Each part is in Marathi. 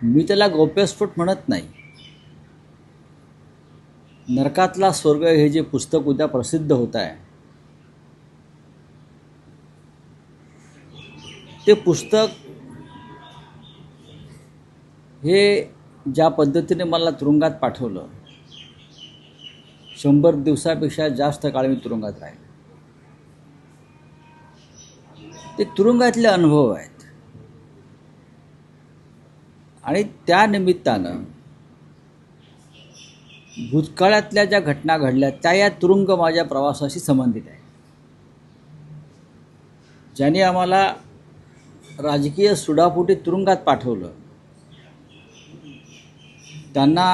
मी त्याला गौप्यस्फोट म्हणत नाही. नरकातला स्वर्ग हे जे पुस्तक उद्या प्रसिद्ध होत आहे, ते पुस्तक हे ज्या पद्धतीने मला तुरुंगात पाठवलं, 100 दिवसापेक्षा जास्त काळ मी तुरुंगात राहिले. ते तुरुंगातले अनुभव आहेत आणि त्या निमित्तानं भूतकाळातल्या ज्या घटना घडल्या त्या या तुरुंग माझ्या प्रवासाशी संबंधित आहे. ज्यांनी आम्हाला राजकीय सुडापोटी तुरुंगात पाठवलं त्यांना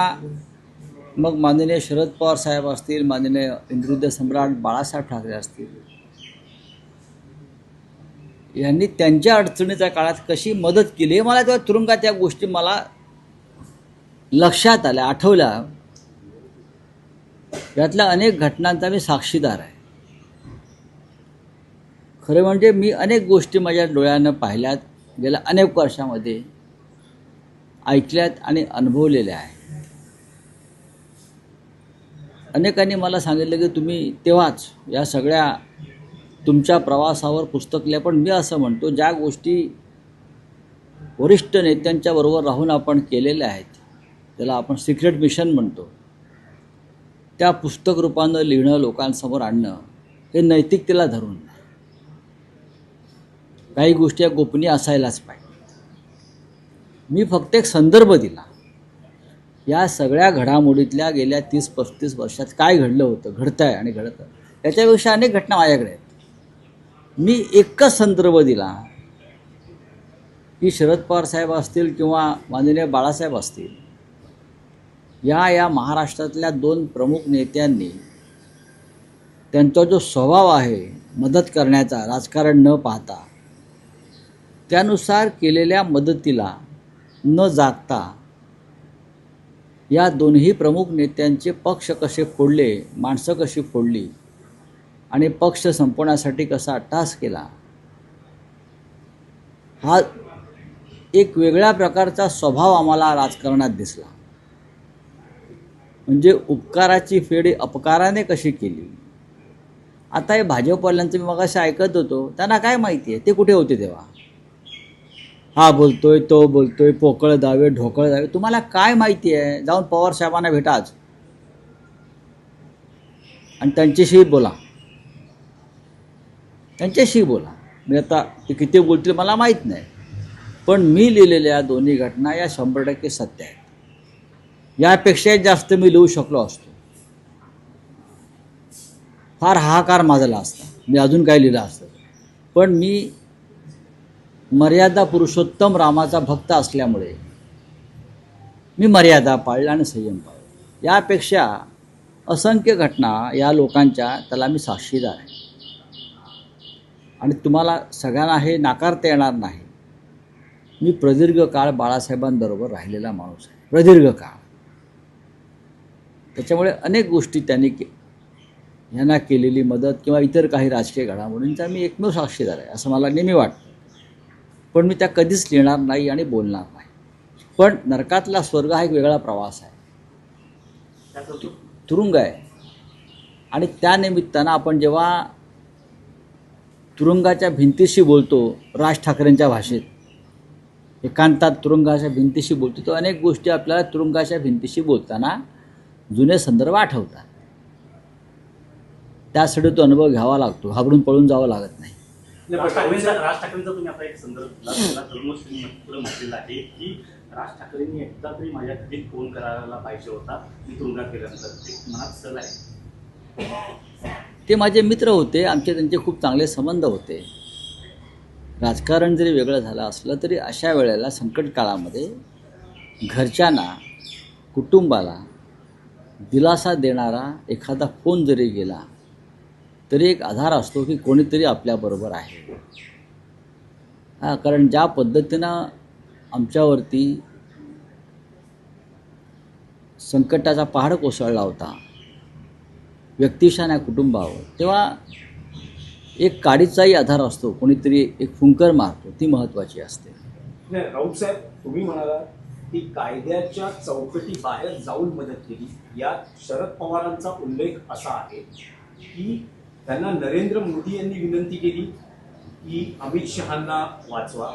मग माननीय शरद पवार साहेब असतील, माननीय हिंदुहृदय सम्राट बाळासाहेब ठाकरे असतील, यांनी त्यांच्या अडचणीच्या काळात कशी मदत केली हे मला तेव्हा तुरुंगात या गोष्टी मला लक्षात आल्या, आठवल्या. यातल्या अनेक घटनांचा मी साक्षीदार आहे. खरं म्हणजे मी अनेक गोष्टी माझ्या डोळ्यानं पाहिल्यात, गेल्या अनेक वर्षामध्ये ऐकल्यात आणि अनुभवलेल्या आहे. अनेकांनी मला सांगितलं की तुम्ही तेव्हाच या सगळ्या तुमच्या प्रवासावर पुस्तक लिहा, पण मी असं म्हणतो ज्या गोष्टी वरिष्ठ नेत्यांच्या बरोबर राहून आपण केलेल्या आहेत, त्याला आपण सिक्रेट मिशन म्हणतो, त्या पुस्तक रूपानं लिहिणं, लोकांसमोर आणणं हे नैतिकतेला धरून नाही. काही गोष्टी या गोपनीय असायलाच पाहिजे. मी फक्त एक संदर्भ दिला. या सगळ्या घडामोडीतल्या गेल्या 30-35 वर्षात काय घडलं होतं, घडतं आहे आणि घडतं, याच्यापेक्षा अनेक घटना माझ्याकडे आहेत. मी एकच संदर्भ दिला की शरद पवार साहेब असतील किंवा माननीय बाळासाहेब असतील, या महाराष्ट्रातल्या 2 प्रमुख नेत्यांनी त्यांचा जो स्वभाव आहे मदत करण्याचा, राजकारण न पाहता, त्यानुसार केलेल्या मदतीला न जागता या दोन्ही प्रमुख नेत्यांचे पक्ष कसे फोडले, माणसं कशी फोडली आणि पक्ष संपवण्यासाठी कसा अट्टहास केला, हा एक वेगळ्या प्रकारचा स्वभाव आम्हाला राजकारणात दिसला. म्हणजे उपकाराची फेड अपकाराने कशी केली. आता हे भाजपवाल्यांचं मी मगाशी ऐकत होतो, त्यांना काय माहिती आहे, ते कुठे होते तेव्हा. हा बोलतोय, तो बोलतोय, पोकळ दावे, ढोकळ दावे, तुम्हाला काय माहिती आहे. जाऊन पवार साहेबांना भेटा आज आणि त्यांच्याशी बोला, त्यांच्याशी बोला. मी आता ते किती बोलतील मला माहीत नाही, पण मी लिहिलेल्या दोन्ही घटना या 100% सत्य आहेत. यापेक्षा जास्त मी लिहू शकलो असतो, फार हाहाकार माजला असता, मी अजून काय लिहिलं असतं. पण मी मर्यादा पुरुषोत्तम रामाचा भक्त असल्यामुळे मी मर्यादा पाळल्या आणि संयम पाळला. यापेक्षा असंख्य घटना या लोकांच्या, त्याला मी साक्षीदार आहे. आणि तुम्हाला सगळ्यांना हे नाकारता येणार नाही, मी प्रदीर्घ काळ बाळासाहेबांबरोबर राहिलेला माणूस आहे, प्रदीर्घ काळ. त्याच्यामुळे अनेक गोष्टी त्यांनी यांना केलेली मदत किंवा इतर काही राजकीय घडामोडींचा मी एकमेव साक्षीदार आहे असं मला नेहमी वाटतं. पण मी त्या कधीच लिहिणार नाही आणि बोलणार नाही. पण नरकातला स्वर्ग हा एक वेगळा प्रवास आहे, तुरुंग आहे. आणि त्यानिमित्तानं आपण जेव्हा तुरुंगाच्या भिंतीशी बोलतो, राज ठाकरेंच्या भाषेत एकांतात तुरुंगाच्या भिंतीशी बोलतो, तर अनेक गोष्टी आपल्याला तुरुंगाच्या भिंतीशी बोलताना जुने संदर्भ आठवतात. त्यासाठी तो अनुभव घ्यावा लागतो, घाबरून पळून जावं लागत नाही. राज ठाकरेंचा तुम्ही आता एक संदर्भ म्हटलेला आहे की राज ठाकरेंनी एकदा तरी माझ्या घरी फोन करायला पाहिजे होता, मी तुरुंगात गेल्यानंतर. ते मनात सल आहे. ते माझे मित्र होते, आमचे त्यांचे खूप चांगले संबंध होते. राजकारण जरी वेगळं झालं असलं तरी अशा वेळेला संकट काळामध्ये घरच्यांना, कुटुंबाला दिलासा देणारा एखादा फोन जरी गेला तरी एक आधार असतो की कोणीतरी आपल्याबरोबर आहे. कारण ज्या पद्धतीनं आमच्यावरती संकटाचा पहाड कोसळला होता व्यक्तिशः आणि कुटुंबावर, तेव्हा एक काडीचाही आधार असतो, कोणीतरी एक फुंकर मारतो, ती महत्त्वाची असते. नाही राऊत साहेब, तुम्ही म्हणाला की कायद्याच्या चौकटी बाहेर जाऊन मदत केली. यात शरद पवारांचा उल्लेख असा आहे की त्यांना नरेंद्र मोदी यांनी विनंती केली की अमित शहांना वाचवा,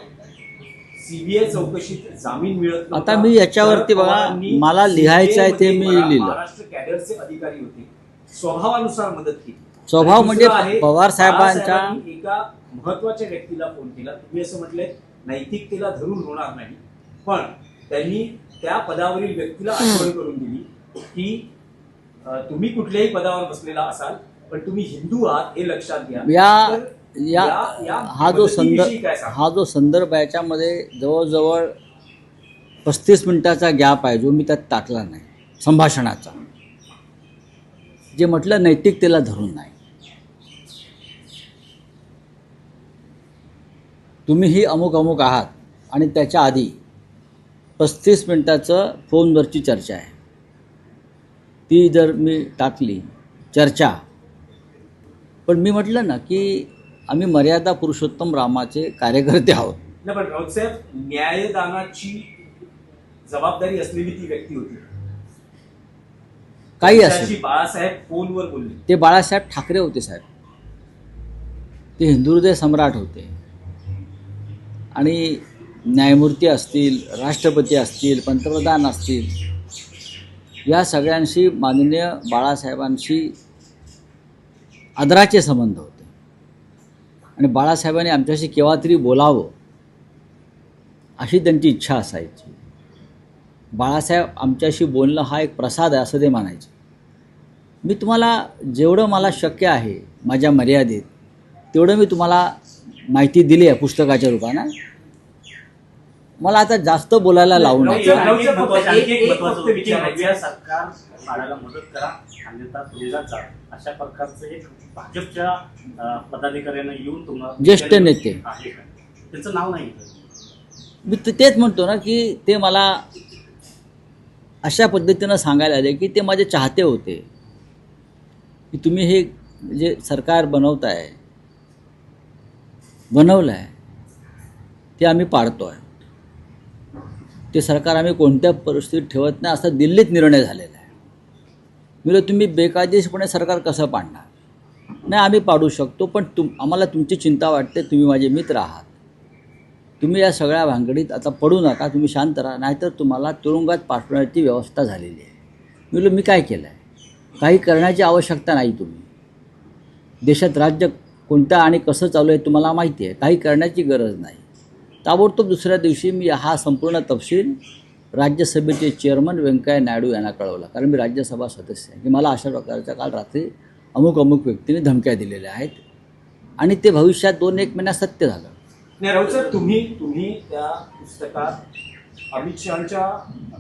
सीबीआय चौकशीत जामीन मिळत नव्हता. आता मी याच्यावरती बघा, शरद पवारांनी मला लिहायचं आहे ते मी CBI मध्ये लिहिलं. महाराष्ट्र कॅडरचे अधिकारी होते, स्वभावानुसार मदत केली. स्वभाव आणि म्हणजे दुसरं आहे, पवार साहेबांच्या बाळासाहेबांनी एका महत्वाच्या व्यक्तीला फोन केला. तुम्ही असं म्हटलंय नैतिकतेला धरून होणार नाही, पण त्यांनी त्या पदावरील व्यक्तीला आठवण करून दिली की तुम्ही कुठल्याही पदावर बसलेला असाल पण तुम्ही हिंदू आहात हे लक्षात घ्या. या तर या हा जो मदतीविषयी काय सांगाल? हा जो संदर्भ आहे याच्यामध्ये जवळजवळ 35 मिनिटाचा गॅप आहे जो मी त्यात टाकला नाही संभाषणाचा, जे म्हटलं नैतिकतेला धरून नाही. तुम्हीही अमुक अमुक आहात आणि त्याच्या आधी 35 मिनिटाचं फोनवरची चर्चा आहे, ती जर मी टाकली चर्चा. पण मी म्हटलं ना की आम्ही मर्यादा पुरुषोत्तम रामाचे कार्यकर्ते आहोत. नाही, पण राऊत साहेब, न्यायदानाची जबाबदारी असलेली ती व्यक्ती होती. काही त्याची असेल, बाळासाहेब फोनवर बोलले. ते बाळासाहेब ठाकरे होते साहेब, ते हिंदुहृदय सम्राट होते. आणि न्यायमूर्ती असतील, राष्ट्रपती असतील, पंतप्रधान असतील, या सगळ्यांशी माननीय बाळासाहेबांशी आदराचे संबंध होते. आणि बाळासाहेबांनी आमच्याशी केव्हा तरी बोलावं अशी त्यांची इच्छा असायची. बाळासाहेब आमच्याशी बोलणं हा एक प्रसाद आहे असं ते मानायचे. मी तुम्हाला जेवढं मला शक्य आहे माझ्या मर्यादेत तेवढं मी तुम्हाला माहिती दिली आहे पुस्तकाच्या रूपानं. मला आता जास्त बोलायला लावू नाही, नका. नाही. आणखी एक एक महत्त्वाचं फक्त होतं की विचारायचं. नव्या सरकार पाडायला मदत करा, अन्यथा तुरुंगात जा, अशा प्रकारचं एक भाजपच्या पदाधिकाऱ्यांना येऊन तुम्हाला ज्येष्ठ नेते. आहे का? त्यांचं नाव नाही घेतलं. मी तेच म्हणतो ना की ते मला अशा पद्धतीनं सांगायला आले की ते माझे चाहते होते की तुम्ही हे जे सरकार बनवलं आहे ते आम्ही पाडतो आहे. ते सरकार आम्ही कोणत्या परिस्थितीत ठेवत नाही असा दिल्लीत निर्णय झालेला आहे. मी तुम्ही बेकायदेशीरपणे सरकार कसं पाडणार? नाही, आम्ही पाडू शकतो, पण आम्हाला तुमची चिंता वाटते, तुम्ही माझे मित्र आहात, तुम्ही या सगळ्या भानगडीत आता पडू नका, तुम्ही शांत राहा, नाहीतर तुम्हाला तुरुंगात पाठवण्याची व्यवस्था झालेली आहे. मी काय केलं आहे? काही करण्याची आवश्यकता नाही. तुम्ही देशात राज्य कोणतं आणि कसं चालू आहे तुम्हाला माहिती आहे, काही करण्याची गरज नाही. ताबडतोब दुसऱ्या दिवशी मी हा संपूर्ण तपशील राज्यसभेचे चेअरमन व्यंकय्या नायडू यांना कळवला, कारण मी राज्यसभा सदस्य आहे, की मला अशा प्रकारच्या काल रात्री अमुक अमुक व्यक्तीने धमक्या दिलेल्या आहेत. आणि ते भविष्यात 2-1 महिन्यात सत्य झालं. नाही राऊत साहेब, तुम्ही त्या पुस्तकात अमित शहाच्या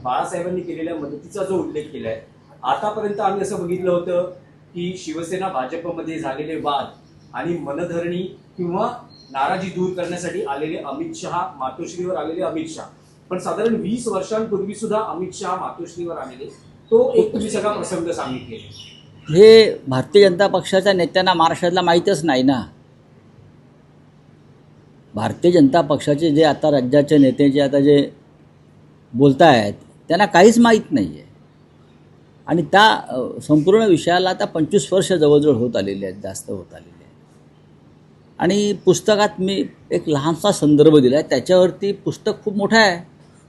बाळासाहेबांनी केलेल्या मदतीचा जो उल्लेख केलाय, आतापर्यंत आम्ही असं बघितलं होतं की शिवसेना भाजपमध्ये झालेले वाद आणि मनधरणी किंवा नाराजी दूर करण्यासाठी आलेले अमित शहा, मातोश्रीवर आलेले अमित शहा, पण साधारण 20 वर्षांपूर्वी सुद्धा अमित शहा मातोश्रीवर आलेले, तो एक तुम्ही सगळा प्रसंग सांगितले. हे भारतीय जनता पक्षाच्या नेत्यांना महाराष्ट्रातला माहीतच नाही ना. भारतीय जनता पक्षाचे जे आता राज्याचे नेते जे आता जे बोलत आहेत त्यांना काहीच माहीत नाही आहे. आणि त्या संपूर्ण विषयाला आता 25 वर्ष जवळजवळ होत आलेली आहेत, जास्त होत आलेली आहेत. आणि पुस्तकात मी एक लहानसा संदर्भ दिला आहे, त्याच्यावरती पुस्तक खूप मोठं आहे.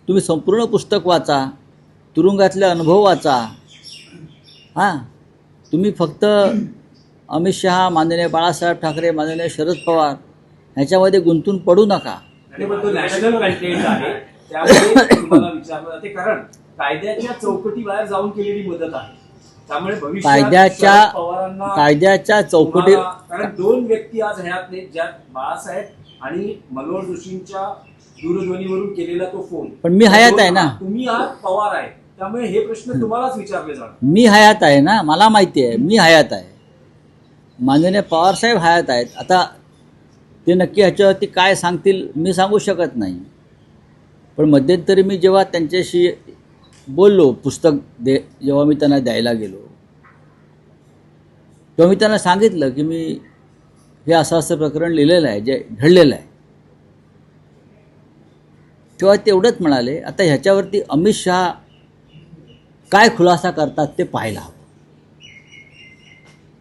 तुम्ही संपूर्ण पुस्तक वाचा, तुरुंगातले अनुभव वाचा. हां, तुम्ही फक्त अमित शहा, माननीय बाळासाहेब ठाकरे, माननीय शरद पवार ह्याच्यामध्ये गुंतून पडू नका. आणि पण तो नॅशनल कंटेंट आहे, त्यामुळे तुम्हाला विचारलं जाते, कारण कायद्याच्या चौकटी बाहेर जाऊन केलेली मदत आहे. त्यामुळे भविष्यात शरद पवारांना कायद्याच्या चौकटी, कारण 2 व्यक्ती आज हयात नाहीत, ज्यात बाळासाहेब आणि मनोहर जोशींच्या दूरध्वनीवरून केलेला तो फोन. पण मी हयात आहे ना. तुम्ही आज पवार आहे, त्यामुळे हे प्रश्न तुम्हालाच विचारले जाणार. मी हयात आहे ना, मला माहिती आहे मी हयात आहे. माननीय पवारसाहेब हयात आहेत. आता ते नक्की ह्याच्यावरती काय सांगतील मी सांगू शकत नाही. पण मध्यंतरी मी जेव्हा त्यांच्याशी बोललो, पुस्तक जेव्हा मी त्यांना द्यायला गेलो, तेव्हा मी त्यांना सांगितलं की मी हे असं प्रकरण लिहिलेलं आहे, जे घडलेलं आहे. तेव्हा तेवढंच म्हणाले, आता ह्याच्यावरती अमित शहा काय खुलासा करतात ते पाहायला हवं,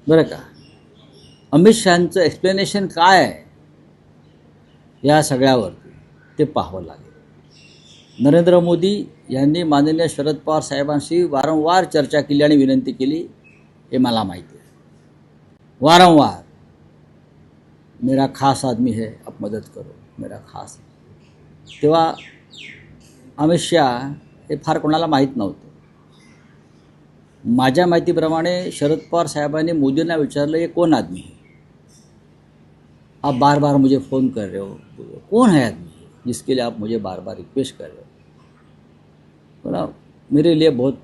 बरं का. अमित शहांचं एक्सप्लेनेशन काय आहे या सगळ्यावरती ते पाहावं लागेल. नरेंद्र मोदी यांनी माननीय शरद पवार साहेबांशी वारंवार चर्चा केली आणि विनंती केली, हे मला माहिती आहे, वारंवार. मेरा खास आदमी है, आप मदत करो, मेरा खास. तेव्हा अमित शहा हे फार कोणाला माहीत नव्हतं. माझ्या माहितीप्रमाणे शरद पवार साहेबांनी मोदींना विचारलं, ये कौन आदमी है, आप बार बार मुझे फ़ोन कर रहे हो, कौन है आदमी जिसके लिए आप मुझे बार बार रिक्वेस्ट कर रहे हो. बोला, मेरे लिए बहुत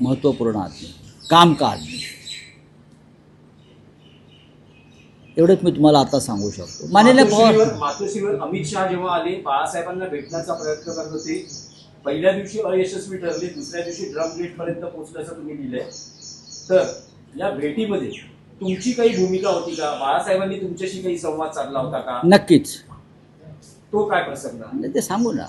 महत्त्वपूर्ण आदमी, काम का आदमी. एवढंच मी तुम्हाला आता सांगू शकतो. माननीय पवार मातोश्रीवर अमित शहा जेव्हा आले, बाळासाहेबांना भेटण्याचा प्रयत्न करत होते. पहिल्या दिवशी अयशस्वी ठरले, दुसऱ्या दिवशी ड्रम गेट पर्यंत पोहोचल्याचं तुम्ही लिहिलंय. तर या भेटीमध्ये तुमची काही भूमिका होती का? बाळासाहेबांनी तुमच्याशी काही संवाद साधला होता का? नक्कीच. तो काय प्रसंग? नाही ते सांगू ना,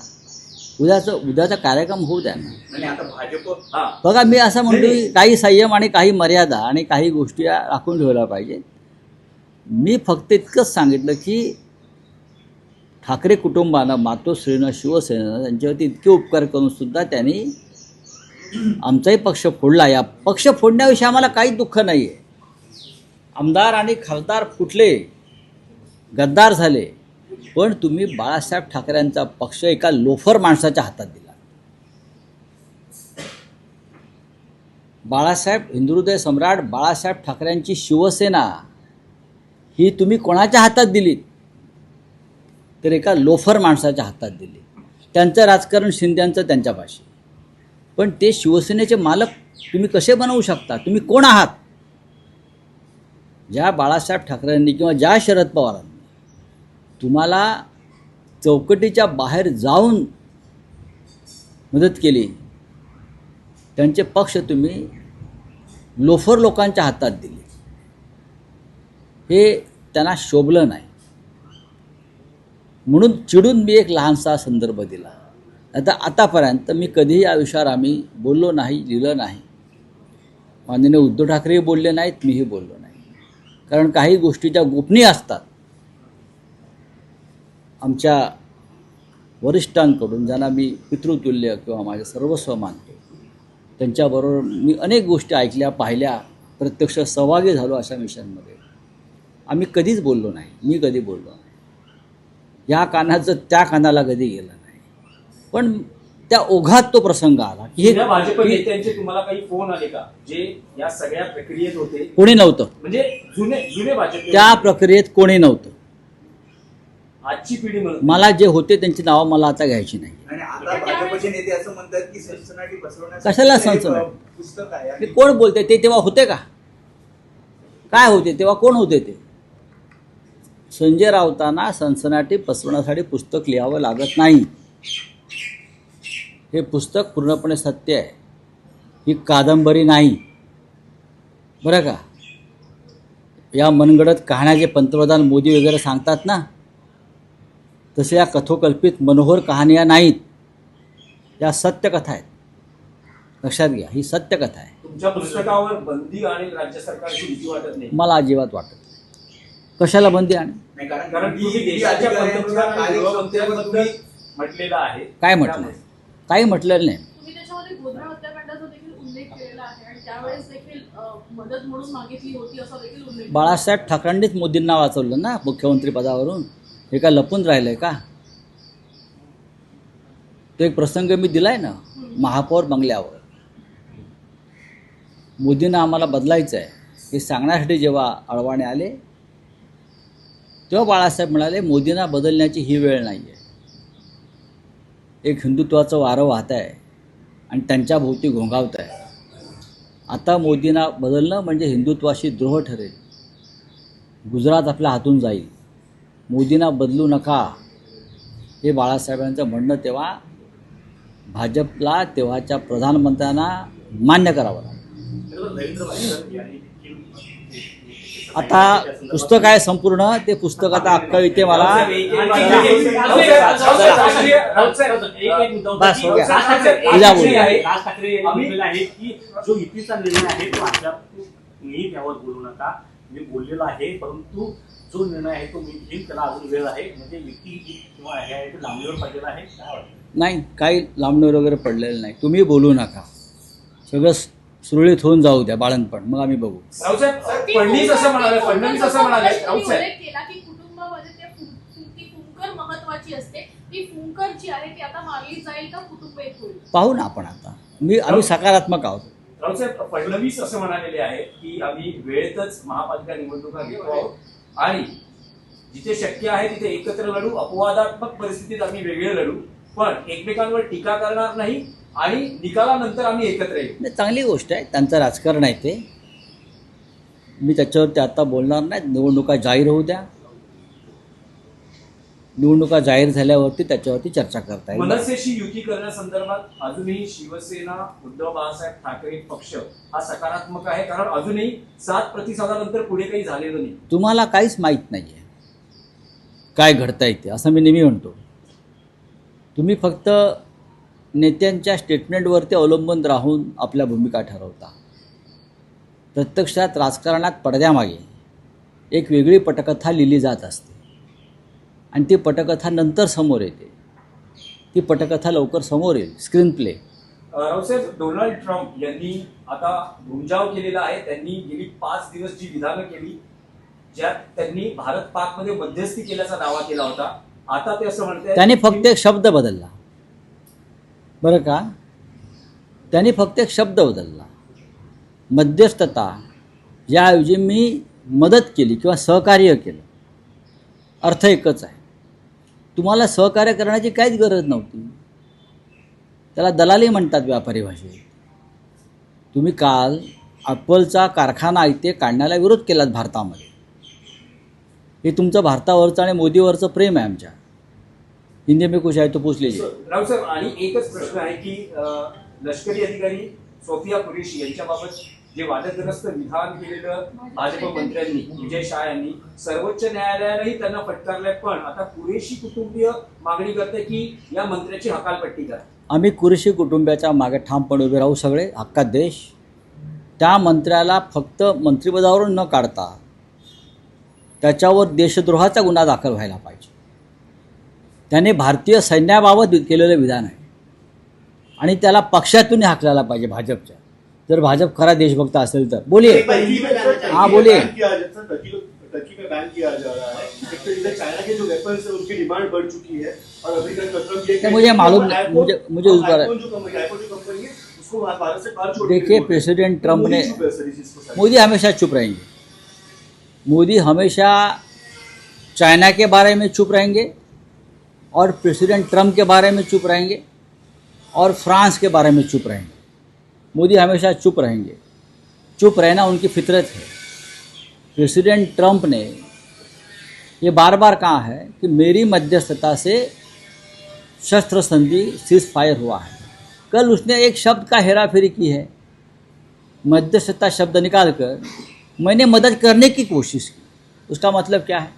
उद्याचा कार्यक्रम होऊ द्या ना. आणि आता भाजप बघा, मी असं म्हणतो की काही संयम आणि काही मर्यादा आणि काही गोष्टी राखून ठेवल्या पाहिजे. मी फक्त इतकंच सांगितलं की ठाकरे कुटुंबानं, मातोश्रीनं, शिवसेनेनं त्यांच्यावरती इतके उपकार करूनसुद्धा त्यांनी आमचाही पक्ष फोडला. या पक्ष फोडण्याविषयी आम्हाला काही दुःख नाही आहे. आमदार आणि खासदार फुटले, गद्दार झाले, पण तुम्ही बाळासाहेब ठाकरेंचा पक्ष एका लोफर माणसाच्या हातात दिला. बाळासाहेब, हिंदुहृदय सम्राट बाळासाहेब ठाकरेंची शिवसेना ही तुम्ही कोणाच्या हातात दिलीत? तर एका लोफर माणसाच्या हातात दिली. त्यांचं राजकारण शिंद्यांचं त्यांच्यापाशी, पण ते शिवसेनेचे मालक तुम्ही कसे बनवू शकता? तुम्ही कोण आहात? ज्या बाळासाहेब ठाकरेंनी किंवा ज्या शरद पवारांनी तुम्हाला चौकटीच्या बाहेर जाऊन मदत केली, त्यांचे पक्ष तुम्ही लोफर लोकांच्या हातात दिले, हे त्यांना शोभलं नाही. म्हणून चिडून मी एक लहानसा संदर्भ दिला. आतापर्यंत मी कधीही या विषयावर आम्ही बोललो नाही, लिहिलं नाही. माननीय उद्धव ठाकरेही बोलले नाहीत, मीही बोललो नाही. कारण काही गोष्टी ज्या गोपनीय असतात, आमच्या वरिष्ठांकडून ज्यांना मी पितृतुल्य किंवा माझे सर्वस्व मानतो, त्यांच्याबरोबर मी अनेक गोष्टी ऐकल्या, पाहिल्या, प्रत्यक्ष सहभागी झालो अशा मिशनमध्ये. आम्ही कधीच बोललो नाही, मी कधी बोललो नाही. या कानाचं त्या कानाला कधी गेलं नाही. पण त्या ओघात तो प्रसंग आला की या भाजप नेत्यांचे तुम्हाला काही फोन आले का, जे या सगळ्या प्रक्रियेत होते? कोणी नव्हतं. म्हणजे जुने भाजप त्या प्रक्रियेत कोणी नव्हतं. आजची पिढी म्हणून मला जे होते त्यांची नावं मला आता घ्यायची नाही. आणि आता भाजपचे नेते असं म्हणतात की सनसनाटी पसरवण्यासाठी कशाला सनसनाटी? पुस्तक आहे ते कोण बोलते? ते तेव्हा होते का? काय होते तेव्हा? कोण होते ते? संजय राऊतांना सनसनाटी पसरवण्यासाठी पुस्तक लिहावं लागत नाही. हे पुस्तक पूर्णपणे सत्य आहे, ही कादंबरी नाही, बरं का. या मनगडत कहाण्या जे पंतप्रधान मोदी वगैरे सांगतात ना, तसे या कथोकल्पित मनोहर कहाण्या नाहीत. या सत्यकथा आहेत, लक्षात घ्या, ही सत्यकथा आहे. तुमच्या पुस्तकावर बंदी आणि राज्य सरकारची भीती वाटत नाही? मला अजिबात वाटत नाही. कशाला बंदी आणि? नाही, कारण कारण तुम्ही देशाच्या पंतप्रधान आणि गृहमंत्र्यांबद्दल म्हटलेलं आहे. काय म्हटलं? काही म्हटलेलं नाही. तुम्ही त्याच्यामध्ये गोधरा हत्याकांडाचा देखील उल्लेख केलेला आहे आणि त्यावेळेस देखील मदत म्हणून मागितली होती असा देखील उल्लेख. बाळासाहेब ठाकरेंनीच मोदींना वाचवलं ना मुख्यमंत्री पदावरून. हे काय लपून राहिलं आहे का? तो एक प्रसंग मी दिलाय ना, महापौर बंगल्यावर. मोदींना आम्हाला बदलायचं आहे हे सांगण्यासाठी जेव्हा अडवाणी आले, तेव्हा बाळासाहेब म्हणाले, मोदींना बदलण्याची ही वेळ नाही आहे. एक हिंदुत्वाचं वारं वाहत आहे आणि त्यांच्या भोवती घोंगावत आहे. आता मोदींना बदलणं म्हणजे हिंदुत्वाशी द्रोह ठरेल. गुजरात आपल्या हातून जाईल. मोदींना बदलू नका, हे बाळासाहेबांचं म्हणणं तेव्हा भाजपला, तेव्हाच्या प्रधानमंत्र्यांना मान्य करावं लागलं. नरेंद्र भाईसाहेब यांनी देखील आता पुस्तक आहे संपूर्ण, ते पुस्तक आता अक्कल इथे मला बस, हो गया. उद्या बोलूया. राज ठाकरे यांनी म्हटलेलं आहे की जो युतीचा निर्णय आहे तो अद्याप मी त्यावर बोलू नका. मी बोललेलो आहे, परंतु जो निर्णय आहे तो मी घेईन, त्याला अजून वेळ आहे. म्हणजे युती किंवा हे आहे ते लांबणीवर पडलेलं आहे. काय वाटतं? नाही, काही लांबणीवर वगैरे पडलेलं नाही. तुम्ही बोलू नका, सगळं सुरळीत होऊन जाऊ द्या बाळणपण, मग आम्ही बघू. राऊसाहेब फडणवीस असं म्हणाले, फडणवीस असं म्हणाले, तुम्ही राऊसाहेब उल्लेख केला की कुटुंबामध्ये ती फुंकर महत्वाची असते. ती फुंकर जी आहे ती आता मारली जाईल का कुटुंब एक होईल? पाहू ना आपण आता. आम्ही सकारात्मक आहोत. राऊसाहेब फडणवीस असं म्हणालेले आहेत की आम्ही वेळेतच महापालिका निवडणुका घेतो आहोत आणि जिथे शक्य आहे तिथे एकत्र लढू, अपवादात्मक परिस्थितीत आम्ही वेगळे लढू, पण एकमेकांवर टीका करणार नाही आणि निकालानंतर आम्ही एकत्र येऊ. नाही, चांगली गोष्ट आहे, त्यांचं राजकारण आहे ते. मी त्याच्यावरती आता बोलणार नाही. निवडणुका जाहीर होऊ द्या. निवडणुका जाहीर झाल्यावरती त्याच्यावरती चर्चा करता येईल. मनसेशी युती करण्यासंदर्भात अजूनही शिवसेना, उद्धव बाळासाहेब ठाकरे पक्ष हा सकारात्मक आहे, कारण अजूनही 7 प्रतिसादानंतर पुढे काही झालेलं नाही. तुम्हाला काहीच माहीत नाही आहे काय घडता येते, असं मी नेहमी म्हणतो. तुम्ही फक्त नेत्यांच्या स्टेटमेंटवरती अवलंबून राहून आपल्या भूमिका ठरवता. प्रत्यक्षात राजकारणात पडद्यामागे एक वेगळी पटकथा लिहिली जात असते आणि ती पटकथा नंतर समोर येते. ती पटकथा लवकर समोर येईल. Screen play. Raosaheb, Donald Trump यांनी आता घुमजाव केलेला आहे. त्यांनी गेली 5 दिवस जी विधानं केली, ज्यात त्यांनी भारत पाकमध्ये मध्यस्थी केल्याचा दावा केला होता, आता ते असं म्हणतात त्याने फक्त एक शब्द बदलला बरं का. त्याने फक्त एक शब्द बदलला. मध्यस्थता याऐवजी मी मदत केली किंवा सहकार्य केलं. अर्थ एकच आहे. तुम्हाला सहकार्य करण्याची काहीच गरज नव्हती. त्याला दलाली म्हणतात व्यापारी भाषेत. तुम्ही काल ॲपलचा कारखाना इथे काढण्याला विरोध केलात भारतामध्ये. हे तुमचं भारतावरचं आणि मोदीवरचं प्रेम आहे. आमच्या हिंदी में कुछ आहे तो पूछ लीजिए. रावसाहेब, आणि एकच प्रश्न आहे की लष्करी अधिकारी सोफिया कुरेशी यांच्याबाबत जे वादग्रस्त विधान केलेलं भाजप मंत्र्यांनी, विजय शाह यांनी, सर्वोच्च न्यायालयानेही त्यांना फटकारलंय, पण आता कुरेशी कुटुंबीय मागणी करते की या मंत्र्याची हकालपट्टी करा. आम्ही कुरेशी कुटुंबियाच्या मागे ठामपणे उभे राहू. सगळे हक्कात देश. त्या मंत्र्याला फक्त मंत्रिपदावरून न काढता त्याच्यावर देशद्रोहाचा गुन्हा दाखल व्हायला पाहिजे. त्याने भारतीय सैन्याबाबत केलेलं विधान आहे आणि त्याला पक्षातून हाकलायला पाहिजे, भाजपच्या. जर भाजप खरा देशभक्त असेल तर. बोलिए. हाँ बोलिए. टर्की में बैन किया जा रहा है. एक तरीके से चाइना के जो वेपन्स है उनकी डिमांड बढ़ चुकी है और अमेरिका का तरफ ये मुझे मालूम मुझे उस बारे जो कंपनी है उसको भारत से बाहर छोड़. देखिए, प्रेसिडेंट ट्रंप ने, मोदी हमेशा चुप रहेंगे. मोदी हमेशा चाइना के बारे में चुप रहेंगे और प्रेसिडेंट ट्रंप के बारे में चुप रहेंगे और फ्रांस के बारे में चुप रहेंगे. मोदी हमेशा चुप रहेंगे. चुप रहना उनकी फितरत है. प्रेसिडेंट ट्रंप ने ये बार बार कहा है कि मेरी मध्यस्थता से शस्त्र संधि सीज फायर हुआ है. कल उसने एक शब्द का हेराफेरी की है. मध्यस्थता शब्द निकालकर मैंने मदद करने की कोशिश की. उसका मतलब क्या है?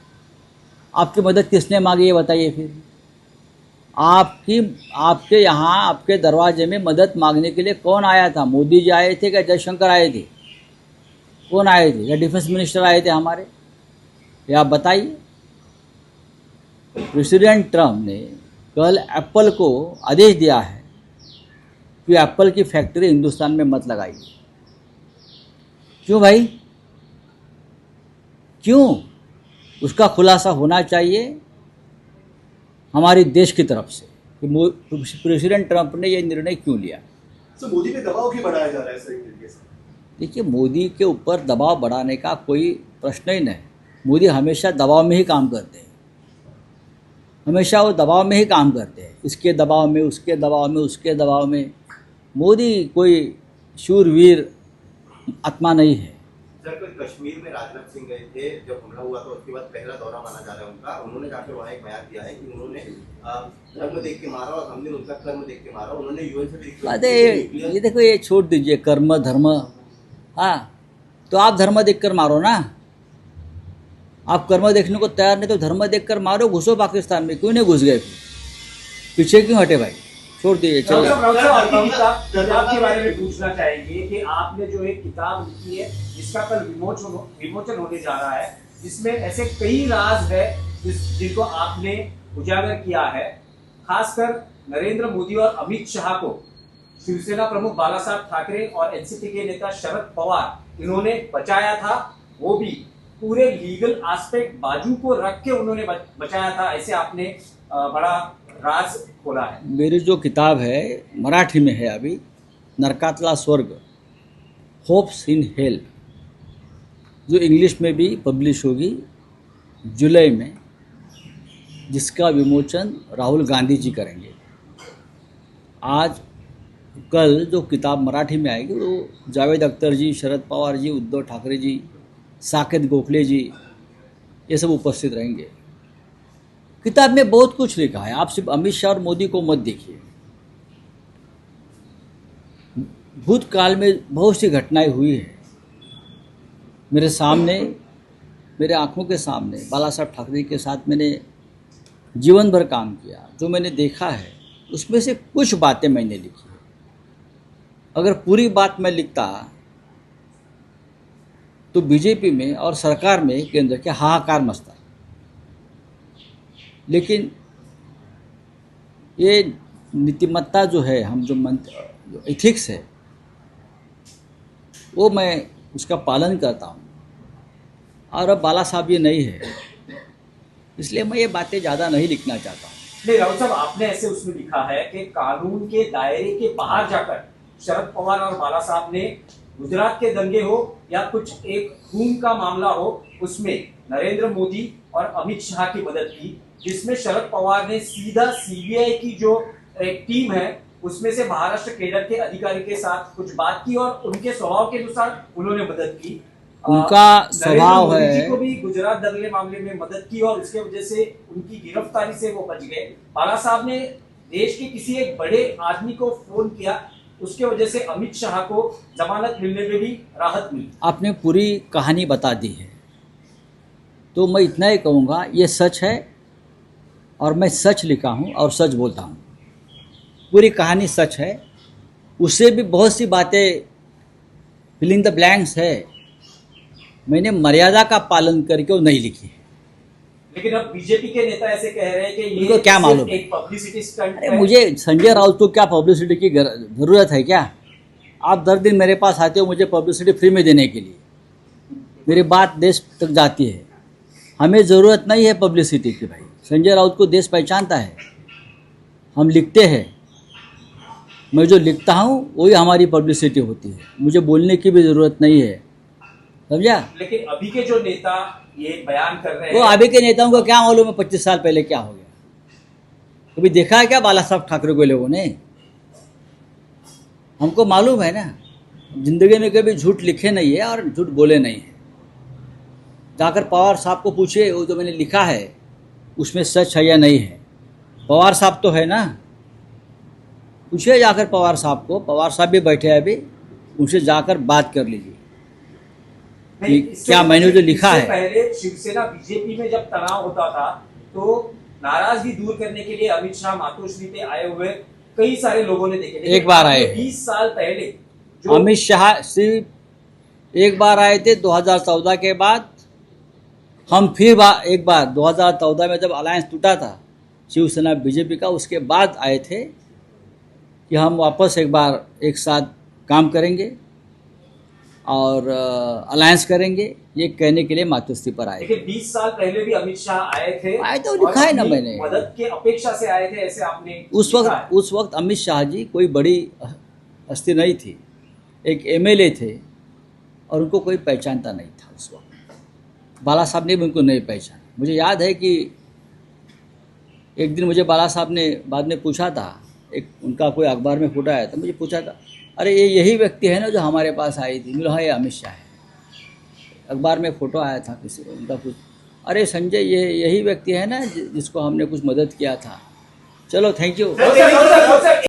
आपकी मदद किसने मांगी ये बताइए. फिर आपके यहाँ आपके दरवाजे में मदद मांगने के लिए कौन आया था? मोदी जी आए थे क्या जयशंकर आए थे? कौन आए थे? या डिफेंस मिनिस्टर आए थे हमारे? ये आप बताइए. प्रेसिडेंट ट्रंप ने कल एप्पल को आदेश दिया है कि एप्पल की फैक्ट्री हिंदुस्तान में मत लगाइए. क्यों भाई? क्यों? उसका खुलासा होना चाहिए हमारी देश की तरफ से कि प्रेसिडेंट ट्रंप ने ये निर्णय क्यों लिया. सर, मोदी पे दबाव क्यों बढ़ाया जा रहा है सर एक तरीके से? देखिए, मोदी के ऊपर दबाव बढ़ाने का कोई प्रश्न ही नहीं. मोदी हमेशा दबाव में ही काम करते हैं. हमेशा वो दबाव में ही काम करते हैं. इसके दबाव में, उसके दबाव में, उसके दबाव में. मोदी कोई शूरवीर आत्मा नहीं है. सर, कल कश्मीर में राजनाथ सिंह गए थे, जब हमला हुआ तो उसके बाद पहला दौरा माना जा रहा है उनका. उन्होंने जाकर वहाँ एक बयान दिया है कि उन्होंने धर्म देख के मारा और हमने उनका कर्म देख के मारा. उन्होंने यूएन से भी अरे ये देखो, ये छोड़ दीजिए कर्म धर्म. हाँ, तो आप धर्म देखकर मारो ना. आप कर्म देखने को तैयार नहीं तो धर्म देखकर मारो, घुसो पाकिस्तान में, क्यों नहीं घुस गए फिर? पीछे क्यों हटे भाई? छोड़ दीजिए, चलो। किताब के बारे में पूछना चाहेंगे कि आपने जो एक किताब लिखी है जिसका कल विमोचन होने जा रहा है, जिसमें ऐसे कई राज है जिनको आपने उजागर किया है, खासकर नरेंद्र मोदी और अमित शाह को शिवसेना प्रमुख बाला साहब ठाकरे और एनसीपी के नेता शरद पवार इन्होंने बचाया था, वो भी पूरे लीगल एस्पेक्ट बाजू को रख के उन्होंने बचाया था, ऐसे आपने बड़ा राज खोला है। मेरी जो किताब है मराठी में है अभी, नरकातला स्वर्ग, होप्स इन हेल, जो इंग्लिश में भी पब्लिश होगी जुलाई में, जिसका विमोचन राहुल गांधी जी करेंगे। आज कल जो किताब मराठी में आएगी वो जावेद अख्तर जी, शरद पवार जी, उद्धव ठाकरे जी, साकेत गोखले जी, ये सब उपस्थित रहेंगे। किताब में बहुत कुछ लिखा है, आप सिर्फ अमित शाह और मोदी को मत देखिए। भूतकाल में बहुत सी घटनाएं हुई है मेरे सामने, मेरे आंखों के सामने। बाला साहब ठाकरे के साथ मैंने जीवन भर काम किया, जो मैंने देखा है उसमें से कुछ बातें मैंने लिखी है। अगर पूरी बात मैं लिखता तो बीजेपी में और सरकार में केंद्र के हाहाकार मचता। लेकिन ये नीतिमत्ता जो है, हम जो एथिक्स है, वो मैं उसका पालन करता हूँ। और अब बाला साहब ये नहीं है, इसलिए मैं ये बातें ज़्यादा नहीं लिखना चाहता हूँ। नहीं राउत साहब, आपने ऐसे उसमें लिखा है कि कानून के दायरे के बाहर जाकर शरद पवार और बाला साहब ने गुजरात के दंगे हो या कुछ एक खून का मामला हो, उसमें नरेंद्र मोदी और अमित शाह की मदद की, जिसमें शरद पवार ने सीधा सीबीआई की जो एक टीम है उसमें से महाराष्ट्र केडर के अधिकारी के साथ कुछ बात की और उनके स्वभाव के अनुसार उन्होंने मदद की। उनका स्वभाव है, नरेंद्र मोदी जी को भी गुजरात दंगे मामले में मदद की और उसके वजह से उनकी गिरफ्तारी से वो बच गए। बाला साहब ने देश के किसी एक बड़े आदमी को फोन किया, उसके वजह से अमित शाह को जमानत मिलने में भी राहत मिली। आपने पूरी कहानी बता दी है, तो मैं इतना ही कहूँगा, ये सच है और मैं सच लिखा हूँ और सच बोलता हूँ। पूरी कहानी सच है, उससे भी बहुत सी बातें फिलिंग द ब्लैंक्स है, मैंने मर्यादा का पालन करके वो नहीं लिखी है। लेकिन अब बीजेपी के नेता ऐसे कह रहे हैं कि ये उनको क्या मालूम है? एक पब्लिसिटी स्टंट अरे है। मुझे संजय राउत को क्या पब्लिसिटी की ज़रूरत है क्या? आप 10 दिन मेरे पास आते हो मुझे पब्लिसिटी फ्री में देने के लिए, मेरी बात देश तक जाती है। हमें ज़रूरत नहीं है पब्लिसिटी की भाई, संजय राउत को देश पहचानता है। हम लिखते हैं, मैं जो लिखता हूँ वही हमारी पब्लिसिटी होती है, मुझे बोलने की भी ज़रूरत नहीं है, समझा? लेकिन अभी के जो नेता ये बयान कर रहे वो हैं, अभी के नेताओं को क्या मालूम है 25 साल पहले क्या हो गया? कभी देखा है क्या बाला साहब ठाकरे को लोगों ने? हमको मालूम है ना, जिंदगी में कभी झूठ लिखे नहीं है और झूठ बोले नहीं है। जाकर पवार साहब को पूछिए, वो जो मैंने लिखा है उसमें सच है या नहीं है। पवार साहब तो है ना, पूछिए जाकर पवार साहब को, पवार साहब भी बैठे हैं अभी, उनसे जाकर बात कर लीजिए नहीं, कि क्या मैंने जो लिखा इससे है। पहले शिवसेना बीजेपी में जब तनाव होता था तो नाराजगी दूर करने के लिए अमित शाह मातोश्री पे आए हुए कई सारे लोगों ने देखे। लेकिन एक बार आए हैं। 20 साल पहले अमित शाह सिर्फ एक बार आए थे 2014 के बाद। हम फिर एक बार 2014 में जब अलायंस टूटा था शिवसेना बीजेपी का, उसके बाद आए थे कि हम वापस एक बार एक साथ काम करेंगे और अलायंस करेंगे, ये कहने के लिए मातोश्री पर आए। लेकिन 20 साल पहले भी अमित शाह आए थे, आए तो लिखा है ना और मैंने। मदद के अपेक्षा से आए थे, ऐसे आपने उस लिखा है। वक्त अमित शाह जी कोई बड़ी हस्ती नहीं थी, एक एमएलए थे और उनको कोई पहचानता नहीं था उस वक्त। बाला साहब ने भी उनको नहीं पहचाना। मुझे याद है कि एक दिन मुझे बाला साहब ने बाद में पूछा था, एक उनका कोई अखबार में फोटो आया था, मुझे पूछा था, अरे ये यही व्यक्ति है ना जो हमारे पास आई थी? मिला, हाँ ये अमित शाह है। अखबार में फ़ोटो आया था किसी उनका कुछ, अरे संजय ये यही व्यक्ति है ना जिसको हमने कुछ मदद किया था। चलो थैंक यू।